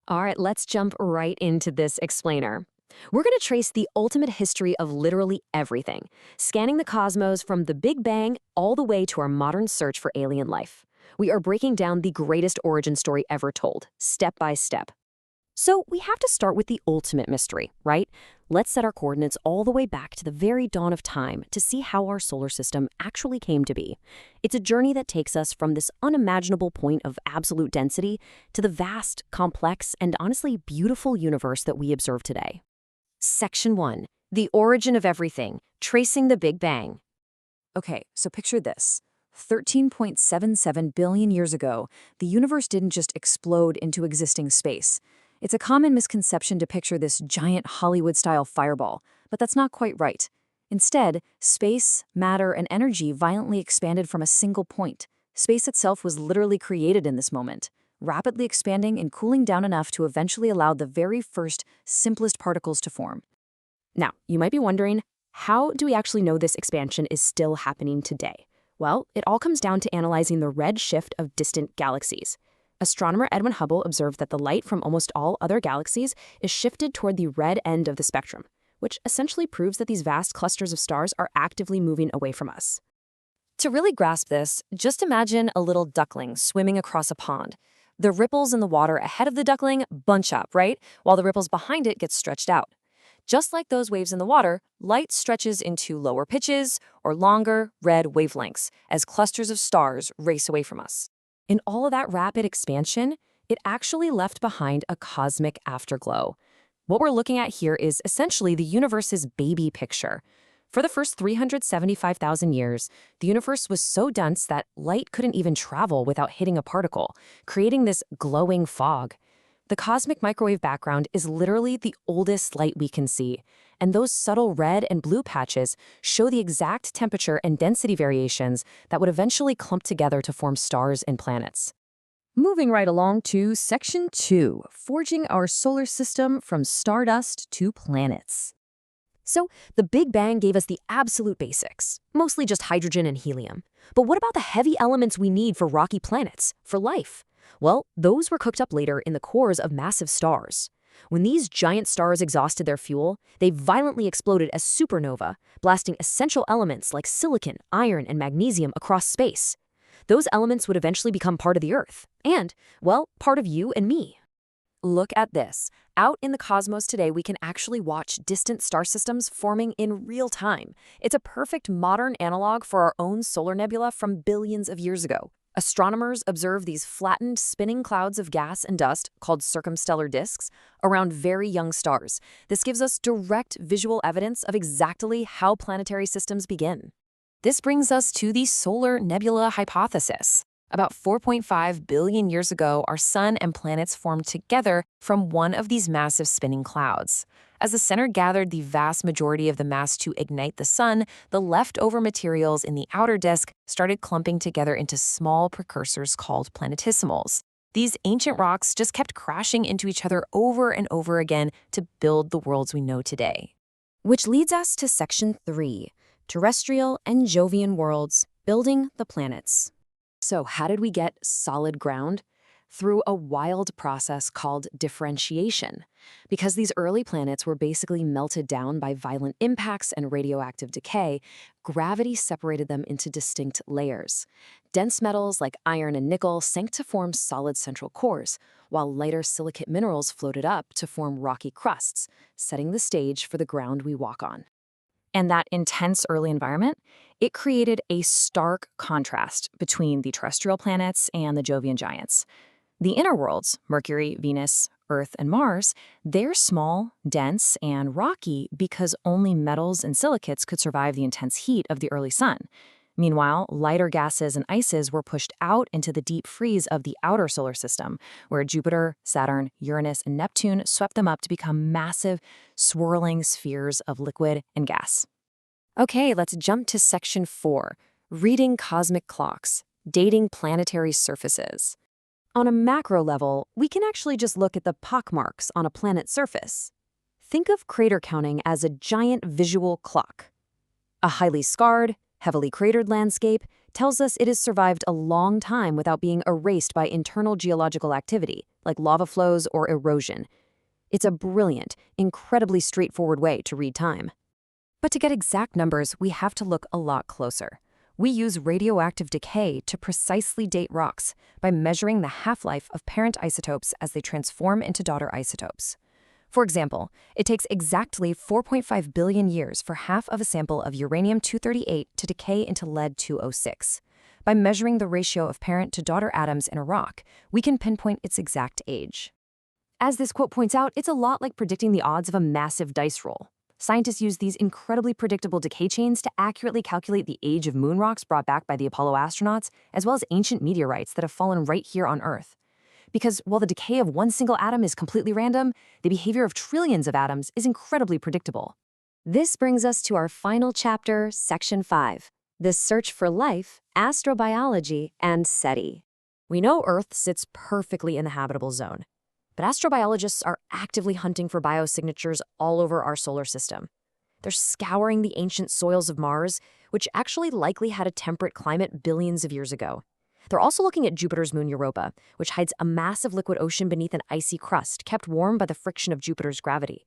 All right, let's jump right into this explainer. We're going to trace the ultimate history of literally everything, scanning the cosmos from the Big Bang all the way to our modern search for alien life. We are breaking down the greatest origin story ever told, step by step. So we have to start with the ultimate mystery, right? Let's set our coordinates all the way back to the very dawn of time to see how our solar system actually came to be. It's a journey that takes us from this unimaginable point of absolute density to the vast, complex, and honestly beautiful universe that we observe today. Section 1. The origin of everything, tracing the Big Bang. Okay, so picture this. 13.77 billion years ago, the universe didn't just explode into existing space. It's a common misconception to picture this giant Hollywood-style fireball, but that's not quite right. Instead, space, matter, and energy violently expanded from a single point. Space itself was literally created in this moment, rapidly expanding and cooling down enough to eventually allow the very first, simplest particles to form. Now, you might be wondering, how do we actually know this expansion is still happening today? Well, it all comes down to analyzing the red shift of distant galaxies. Astronomer Edwin Hubble observed that the light from almost all other galaxies is shifted toward the red end of the spectrum, which essentially proves that these vast clusters of stars are actively moving away from us. To really grasp this, just imagine a little duckling swimming across a pond. The ripples in the water ahead of the duckling bunch up, right? While the ripples behind it get stretched out. Just like those waves in the water, light stretches into lower pitches or longer, red wavelengths as clusters of stars race away from us. In all of that rapid expansion, it actually left behind a cosmic afterglow. What we're looking at here is essentially the universe's baby picture. For the first 375,000 years, the universe was so dense that light couldn't even travel without hitting a particle, creating this glowing fog. The cosmic microwave background is literally the oldest light we can see, and those subtle red and blue patches show the exact temperature and density variations that would eventually clump together to form stars and planets. Moving right along to Section 2, forging our solar system from stardust to planets. So, the Big Bang gave us the absolute basics, mostly just hydrogen and helium. But what about the heavy elements we need for rocky planets, for life? Well, those were cooked up later in the cores of massive stars. When these giant stars exhausted their fuel, they violently exploded as supernova, blasting essential elements like silicon, iron, and magnesium across space. Those elements would eventually become part of the Earth, and, well, part of you and me. Look at this. Out in the cosmos today, we can actually watch distant star systems forming in real time. It's a perfect modern analog for our own solar nebula from billions of years ago. Astronomers observe these flattened, spinning clouds of gas and dust, called circumstellar disks, around very young stars. This gives us direct visual evidence of exactly how planetary systems begin. This brings us to the solar nebula hypothesis. About 4.5 billion years ago, our sun and planets formed together from one of these massive spinning clouds. As the center gathered the vast majority of the mass to ignite the sun, the leftover materials in the outer disk started clumping together into small precursors called planetesimals. These ancient rocks just kept crashing into each other over and over again to build the worlds we know today. Which leads us to Section 3, terrestrial and Jovian worlds, building the planets. So how did we get solid ground? Through a wild process called differentiation. Because these early planets were basically melted down by violent impacts and radioactive decay, gravity separated them into distinct layers. Dense metals like iron and nickel sank to form solid central cores, while lighter silicate minerals floated up to form rocky crusts, setting the stage for the ground we walk on. And that intense early environment, it created a stark contrast between the terrestrial planets and the Jovian giants. The inner worlds, Mercury, Venus, Earth, and Mars, they're small, dense, and rocky because only metals and silicates could survive the intense heat of the early sun. Meanwhile, lighter gases and ices were pushed out into the deep freeze of the outer solar system, where Jupiter, Saturn, Uranus, and Neptune swept them up to become massive, swirling spheres of liquid and gas. Okay, let's jump to Section 4, reading cosmic clocks, dating planetary surfaces. On a macro level, we can actually just look at the pockmarks on a planet's surface. Think of crater counting as a giant visual clock. A highly scarred, heavily cratered landscape tells us it has survived a long time without being erased by internal geological activity, like lava flows or erosion. It's a brilliant, incredibly straightforward way to read time. But to get exact numbers, we have to look a lot closer. We use radioactive decay to precisely date rocks by measuring the half-life of parent isotopes as they transform into daughter isotopes. For example, it takes exactly 4.5 billion years for half of a sample of uranium-238 to decay into lead-206. By measuring the ratio of parent to daughter atoms in a rock, we can pinpoint its exact age. As this quote points out, it's a lot like predicting the odds of a massive dice roll. Scientists use these incredibly predictable decay chains to accurately calculate the age of moon rocks brought back by the Apollo astronauts, as well as ancient meteorites that have fallen right here on Earth. Because while the decay of one single atom is completely random, the behavior of trillions of atoms is incredibly predictable. This brings us to our final chapter, Section 5, The Search for Life, Astrobiology, and SETI. We know Earth sits perfectly in the habitable zone, but astrobiologists are actively hunting for biosignatures all over our solar system. They're scouring the ancient soils of Mars, which actually likely had a temperate climate billions of years ago. They're also looking at Jupiter's moon Europa, which hides a massive liquid ocean beneath an icy crust kept warm by the friction of Jupiter's gravity.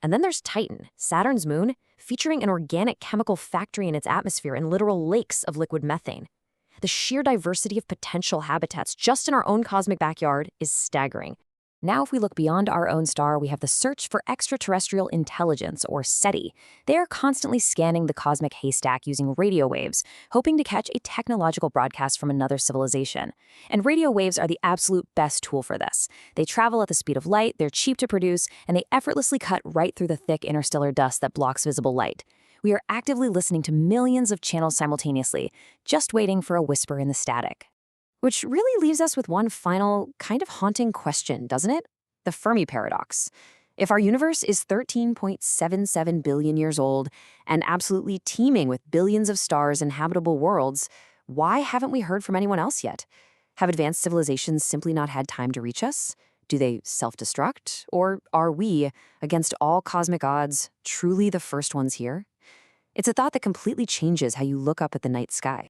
And then there's Titan, Saturn's moon, featuring an organic chemical factory in its atmosphere and literal lakes of liquid methane. The sheer diversity of potential habitats just in our own cosmic backyard is staggering. Now, if we look beyond our own star, we have the search for extraterrestrial intelligence, or SETI. They are constantly scanning the cosmic haystack using radio waves, hoping to catch a technological broadcast from another civilization. And radio waves are the absolute best tool for this. They travel at the speed of light, they're cheap to produce, and they effortlessly cut right through the thick interstellar dust that blocks visible light. We are actively listening to millions of channels simultaneously, just waiting for a whisper in the static. Which really leaves us with one final, kind of haunting question, doesn't it? The Fermi paradox. If our universe is 13.77 billion years old and absolutely teeming with billions of stars and habitable worlds, why haven't we heard from anyone else yet? Have advanced civilizations simply not had time to reach us? Do they self-destruct? Or are we, against all cosmic odds, truly the first ones here? It's a thought that completely changes how you look up at the night sky.